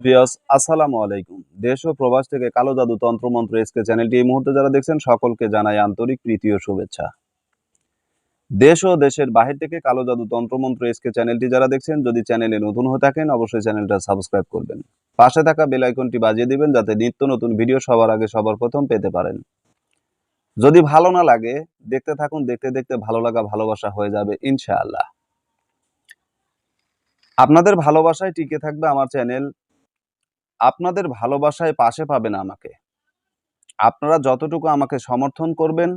Viewers আসসালামু আলাইকুম। দেশ ও প্রবাস থেকে কালো জাদু তন্ত্রমন্ত্র এসকে চ্যানেলটি এই মুহূর্তে যারা দেখছেন সকলকে জানাই আন্তরিক প্রীতি ও শুভেচ্ছা। দেশ ও দেশের বাহির থেকে কালো জাদু তন্ত্রমন্ত্র এসকে চ্যানেলটি যারা দেখছেন যদি চ্যানেলে নতুন হয়ে থাকেন অবশ্যই চ্যানেলটা সাবস্ক্রাইব করবেন। পাশে থাকা বেল আইকনটি বাজিয়ে দিবেন যাতে নিত্য নতুন ভিডিও সবার আগে সবার প্রথম পেতে পারেন। যদি ভালো না লাগে দেখতে থাকুন, দেখতে দেখতে ভালো লাগা ভালোবাসা হয়ে যাবে ইনশাআল্লাহ। আপনাদের ভালোবাসায় টিকে থাকবে আমার চ্যানেল, আপনাদের ভালোবাসায় পাশে পাবেন আমাকে। আপনারা যতটুকু আমাকে সমর্থন করবেন,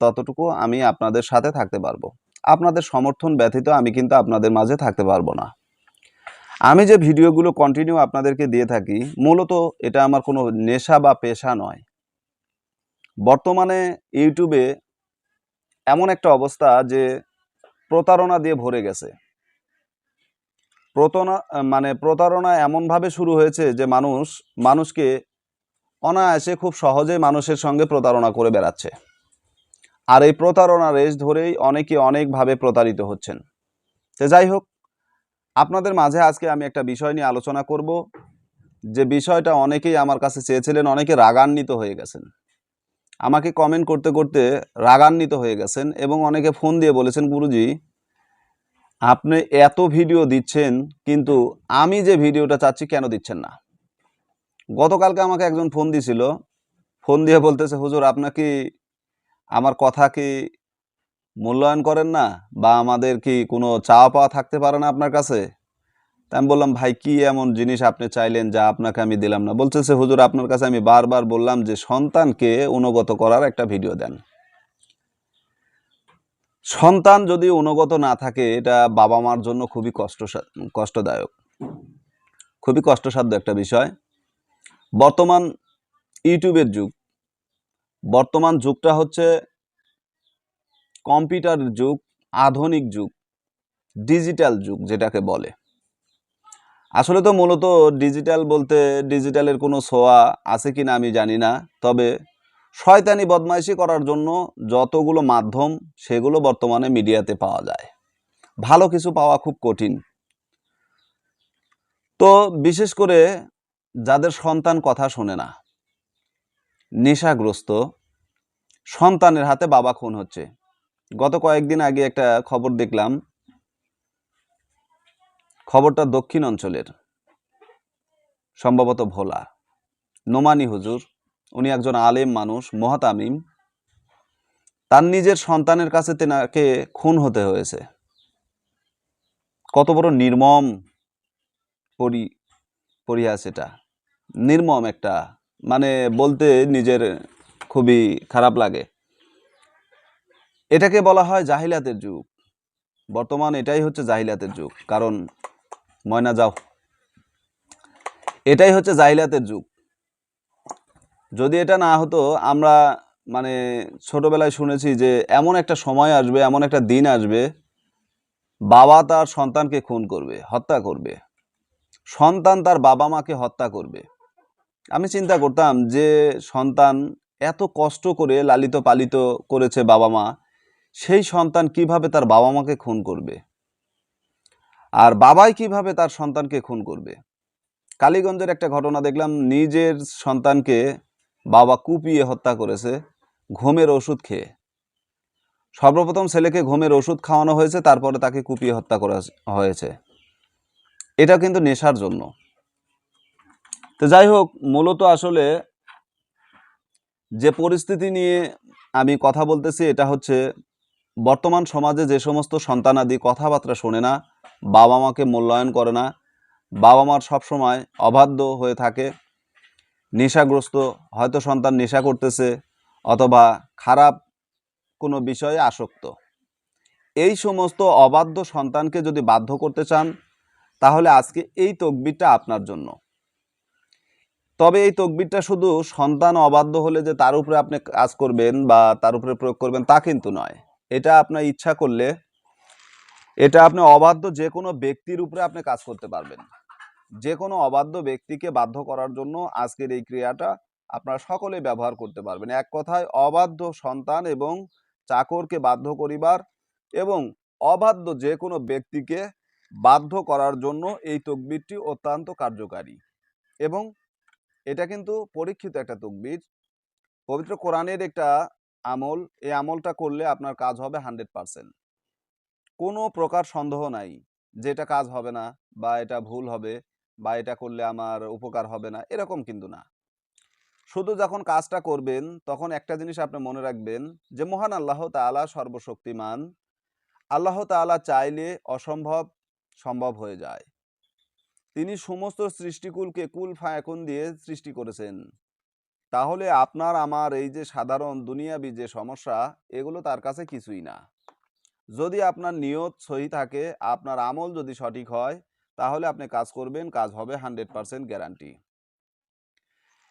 ততটুকু আমি আপনাদের সাথে থাকতে পারবো। আপনাদের সমর্থন ব্যতীত আমি কিন্তু আপনাদের মাঝে থাকতে পারবো না। আমি যে ভিডিওগুলো কন্টিনিউ আপনাদেরকে দিয়ে থাকি, মূলত এটা আমার কোনো নেশা বা পেশা নয়। বর্তমানে ইউটিউবে এমন একটা অবস্থা যে প্রতারণা দিয়ে ভরে গেছে। প্রতারণা এমনভাবে শুরু হয়েছে যে মানুষকে অনায়াসে খুব সহজেই মানুষের সঙ্গে প্রতারণা করে বেড়াচ্ছে। আর এই প্রতারণার রেশ ধরেই অনেকে অনেকভাবে প্রতারিত হচ্ছেন। তো যাই হোক, আপনাদের মাঝে আজকে আমি একটা বিষয় নিয়ে আলোচনা করব, যে বিষয়টা অনেকেই আমার কাছে চেয়েছিলেন, অনেকে রাগান্বিত হয়ে গেছেন। আমাকে কমেন্ট করতে করতে রাগান্বিত হয়ে গেছেন এবং অনেকে ফোন দিয়ে বলেছেন, গুরুজি আপনি এত ভিডিও দিচ্ছেন কিন্তু আমি যে ভিডিওটা চাচ্ছি কেন দিচ্ছেন না। গতকালকে আমাকে একজন ফোন দিছিল, ফোন দিয়ে বলতেছে, হুজুর আপনার কি আমার কথা কি মূল্যায়ন করেন না, বা আমাদের কি কোনো চাওয়া পাওয়া থাকতে পারে না আপনার কাছে? তা আমি বললাম, ভাই কি এমন জিনিস আপনি চাইলেন যা আপনাকে আমি দিলাম না? বলতেছে, হুজুর আপনার কাছে আমি বারবার বললাম যে সন্তানকে অনুগত করার একটা ভিডিও দেন। সন্তান যদি অনুগত না থাকে এটা বাবা মার জন্য খুবই কষ্টদায়ক, খুবই কষ্টসাধ্য একটা বিষয়। বর্তমান ইউটিউবের যুগ, বর্তমান যুগটা হচ্ছে কম্পিউটার যুগ, আধুনিক যুগ, ডিজিটাল যুগ যেটাকে বলে। আসলে তো মূলত ডিজিটাল বলতে ডিজিটালের কোনো ছোঁয়া আছে কিনা আমি জানি না, তবে শয়তানি বদমাইশি করার জন্য যতগুলো মাধ্যম সেগুলো বর্তমানে মিডিয়াতে পাওয়া যায়। ভালো কিছু পাওয়া খুব কঠিন। তো বিশেষ করে যাদের সন্তান কথা শোনে না, নেশাগ্রস্ত, সন্তানের হাতে বাবা খুন হচ্ছে। গত কয়েকদিন আগে একটা খবর দেখলাম, খবরটা দক্ষিণ অঞ্চলের, সম্ভবত ভোলা, নোমানী হুজুর, উনি একজন আলেম মানুষ, মহাতামিম। তার নিজের সন্তানের কাছে তেনাকে খুন হতে হয়েছে। কত বড় নির্মম পরিহাস এটা, নির্মম একটা, মানে বলতে নিজের খুবই খারাপ লাগে। এটাকে বলা হয় জাহিলাতের যুগ। বর্তমান এটাই হচ্ছে জাহিলাতের যুগ। কারণ ময়না যাও, এটাই হচ্ছে জাহিলাতের যুগ। যদি এটা না হতো, আমরা মানে ছোটবেলায় শুনেছি যে এমন একটা সময় আসবে, এমন একটা দিন আসবে, বাবা তার সন্তানকে খুন করবে, হত্যা করবে, সন্তান তার বাবা মাকে হত্যা করবে। আমি চিন্তা করতাম যে সন্তান এত কষ্ট করে লালিত পালিত করেছে বাবা মা, সেই সন্তান কিভাবে তার বাবা মাকে খুন করবে, আর বাবাই কিভাবে তার সন্তানকে খুন করবে। কালীগঞ্জের একটা ঘটনা দেখলাম, নিজের সন্তানকে বাবা কুপিয়ে হত্যা করেছে ঘুমের ওষুধ খেয়ে। সর্বপ্রথম ছেলেকে ঘুমের ওষুধ খাওয়ানো হয়েছে, তারপরে তাকে কুপিয়ে হত্যা করা হয়েছে। এটা কিন্তু নেশার জন্য। তো যাই হোক, মূলত আসলে যে পরিস্থিতি নিয়ে আমি কথা বলতেছি এটা হচ্ছে, বর্তমান সমাজে যে সমস্ত সন্তানাদি কথাবার্তা শোনে না, বাবা মাকে মূল্যায়ন করে না, বাবা মার সবসময় অবাধ্য হয়ে থাকে, নেশাগ্রস্ত, হয়তো সন্তান নেশা করতেছে অথবা খারাপ কোনো বিষয়ে আসক্ত, এই সমস্ত অবাধ্য সন্তানকে যদি বাধ্য করতে চান তাহলে আজকে এই তকবিরটা আপনার জন্য। তবে এই তকবিরটা শুধু সন্তান অবাধ্য হলে যে তার উপরে আপনি কাজ করবেন বা তার উপরে প্রয়োগ করবেন তা কিন্তু নয়। এটা আপনার ইচ্ছা করলে এটা আপনি অবাধ্য যে কোনো ব্যক্তির উপরে আপনি কাজ করতে পারবেন। যে কোনো অবাধ্য ব্যক্তিকে বাধ্য করার জন্য আজকের এই ক্রিয়াটা আপনারা সকলেই ব্যবহার করতে পারবেন। এক কথায় অবাধ্য সন্তান এবং চাকরকে বাধ্য করিবার এবং অবাধ্য যে কোনো ব্যক্তিকে বাধ্য করার জন্য এই তকবিরটি অত্যন্ত কার্যকারী। এবং এটা কিন্তু পরীক্ষিত একটা তকবির, পবিত্র কোরআনের একটা আমল। এই আমলটা করলে আপনার কাজ হবে 100%। কোনো প্রকার সন্দেহ নাই যে এটা কাজ হবে না, বা এটা ভুল হবে, বা এটা করলে আমার উপকার হবে না, এরকম কিন্তু না। শুধু যখন কাজটা করবেন তখন একটা জিনিস আপনি মনে রাখবেন যে মহান আল্লাহ তাআলা সর্বশক্তিমান। আল্লাহ তাআলা চাইলে অসম্ভব সম্ভব হয়ে যায়। তিনি সমস্ত সৃষ্টিকুলকে কুল ফায়াকুন দিয়ে সৃষ্টি করেছেন। তাহলে আপনার আমার এই যে সাধারণ দুনিয়াবি যে সমস্যা, এগুলো তার কাছে কিছুই না। যদি আপনার নিয়ত সহি থাকে, আপনার আমল যদি সঠিক হয়, তাহলে আপনি কাজ করবেন, কাজ হবে 100% গ্যারান্টি।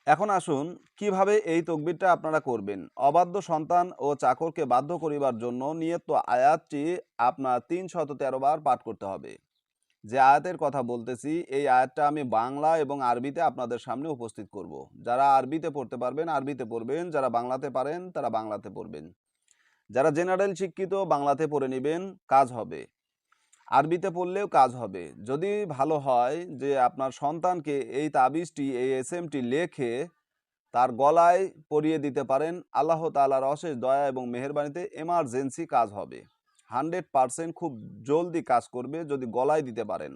এখন আসুন কিভাবে এই তকবিরটা আপনারা করবেন। অবাধ্য সন্তান ও চাকরকে বাধ্য করিবার জন্য নিয়ত আয়াতটি আপনার 313 বার পাঠ করতে হবে। যে আয়াতের কথা বলতেছি, এই আয়াতটা আমি বাংলা এবং আরবিতে আপনাদের সামনে উপস্থিত করব। যারা আরবিতে পড়তে পারবেন আরবিতে পড়বেন, যারা বাংলাতে পারেন তারা বাংলাতে পড়বেন। যারা জেনারেল শিক্ষিত বাংলাতে পড়ে নেবেন, কাজ হবে। আরবিতে পড়লেও কাজ হবে। যদি ভালো হয় যে আপনার সন্তানকে এই তাবিজটি, এই এসএমটি লেখে তার গলায় পরিয়ে দিতে পারেন, আল্লাহ তাআলার অশেষ দয়া এবং মেহেরবানিতে এমার্জেন্সি কাজ হবে। 100% খুব জলদি কাজ করবে যদি গলায় দিতে পারেন।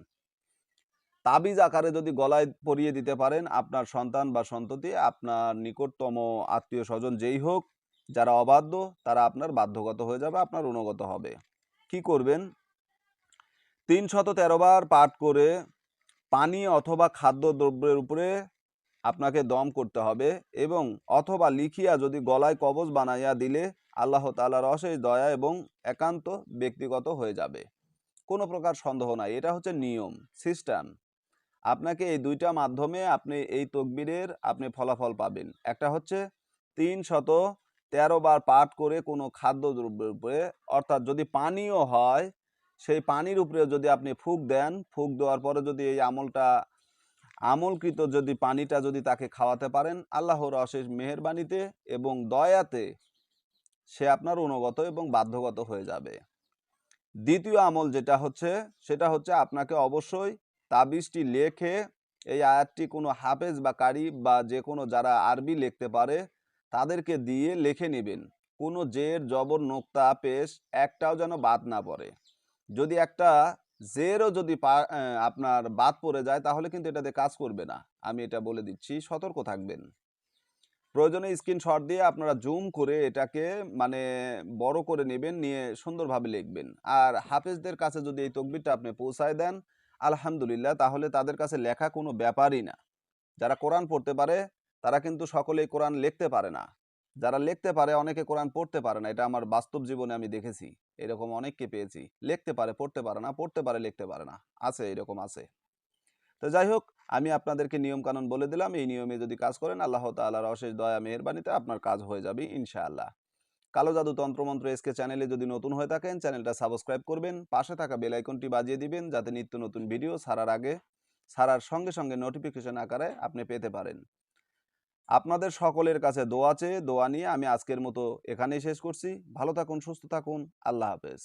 তাবিজ আকারে যদি গলায় পরিয়ে দিতে পারেন, আপনার সন্তান বা সন্ততি, আপনার নিকটতম আত্মীয় স্বজন যেই হোক, যারা অবাধ্য তারা আপনার বাধ্যগত হয়ে যাবে, আপনার অনুগত হবে। কি করবেন? 313 বার পাঠ করে পানি অথবা খাদ্যদ্রব্যের উপরে আপনাকে দম করতে হবে, এবং অথবা লিখিয়া যদি গলায় কবজ বানাইয়া দিলে আল্লাহ তাআলার অশেষ দয়া এবং একান্ত ব্যক্তিগত হয়ে যাবে। কোনো প্রকার সন্দেহ নাই। এটা হচ্ছে নিয়ম, সিস্টেম। আপনাকে এই দুইটা মাধ্যমে আপনি এই তকবীরের আপনি ফলাফল পাবেন। একটা হচ্ছে 313 বার পাঠ করে কোনো খাদ্যদ্রব্যের উপরে, অর্থাৎ যদি পানিও হয় সেই পানির উপরে যদি আপনি ফুঁক দেন, ফুঁক দেওয়ার পরে যদি এই আমলকৃত যদি পানিটা যদি তাকে খাওয়াতে পারেন, আল্লাহর অশেষ মেহেরবানিতে এবং দয়াতে সে আপনার অনুগত এবং বাধ্যগত হয়ে যাবে। দ্বিতীয় আমল যেটা হচ্ছে, সেটা হচ্ছে আপনাকে অবশ্যই তাবিজটি লেখে এই আয়াতটি কোনো হাফেজ বা কারি বা যে কোনো যারা আরবি লিখতে পারে তাদেরকে দিয়ে লিখে নেবেন। কোনো জের জবর নোক্তা পেশ একটাও যেন বাদ না পড়ে। যদি একটা জেরও যদি আপনার বাদ পড়ে যায় তাহলে কিন্তু এটাতে কাজ করবে না, আমি এটা বলে দিচ্ছি, সতর্ক থাকবেন। প্রয়োজনে স্ক্রিনশট দিয়ে আপনারা জুম করে এটাকে মানে বড় করে নেবেন, নিয়ে সুন্দরভাবে লিখবেন। আর হাফেজদের কাছে যদি এই তকবিরটা আপনি পৌঁছায় দেন, আলহামদুলিল্লাহ, তাহলে তাদের কাছে লেখা কোনো ব্যাপারই না। যারা কোরআন পড়তে পারে তারা কিন্তু সকলেই কোরআন লিখতে পারে না। যারা লিখতে পারে অনেকে কোরআন পড়তে পারে না। এটা আমার বাস্তব জীবনে আমি দেখেছি। এরকম অনেককে পেয়েছি। লিখতে পারে, পড়তে পারে না, পড়তে পারে, লিখতে পারে না। আছে, এরকম আছে। তো যাই হোক, আমি আপনাদেরকে নিয়ম কানুন বলে দিলাম। এই নিয়মে যদি কাজ করেন, আল্লাহ তাআলার অশেষ দয়া মেহেরবানিতে আপনার কাজ হয়ে যাবে ইনশাআল্লাহ। কালো জাদু তন্ত্রমন্ত্র এসকে চ্যানেলে যদি নতুন হয়ে থাকেন, চ্যানেলটা সাবস্ক্রাইব করবেন, পাশে থাকা বেল আইকনটি বাজিয়ে দিবেন যাতে নিত্য নতুন ভিডিও ছাড়ার সঙ্গে সঙ্গে নোটিফিকেশন আকারে আপনি পেতে পারেন। আপনাদের সকলের কাছে দোয়া চেয়ে, দোয়া নিয়ে আমি আজকের মতো এখানেই শেষ করছি। ভালো থাকুন, সুস্থ থাকুন। আল্লাহ হাফেজ।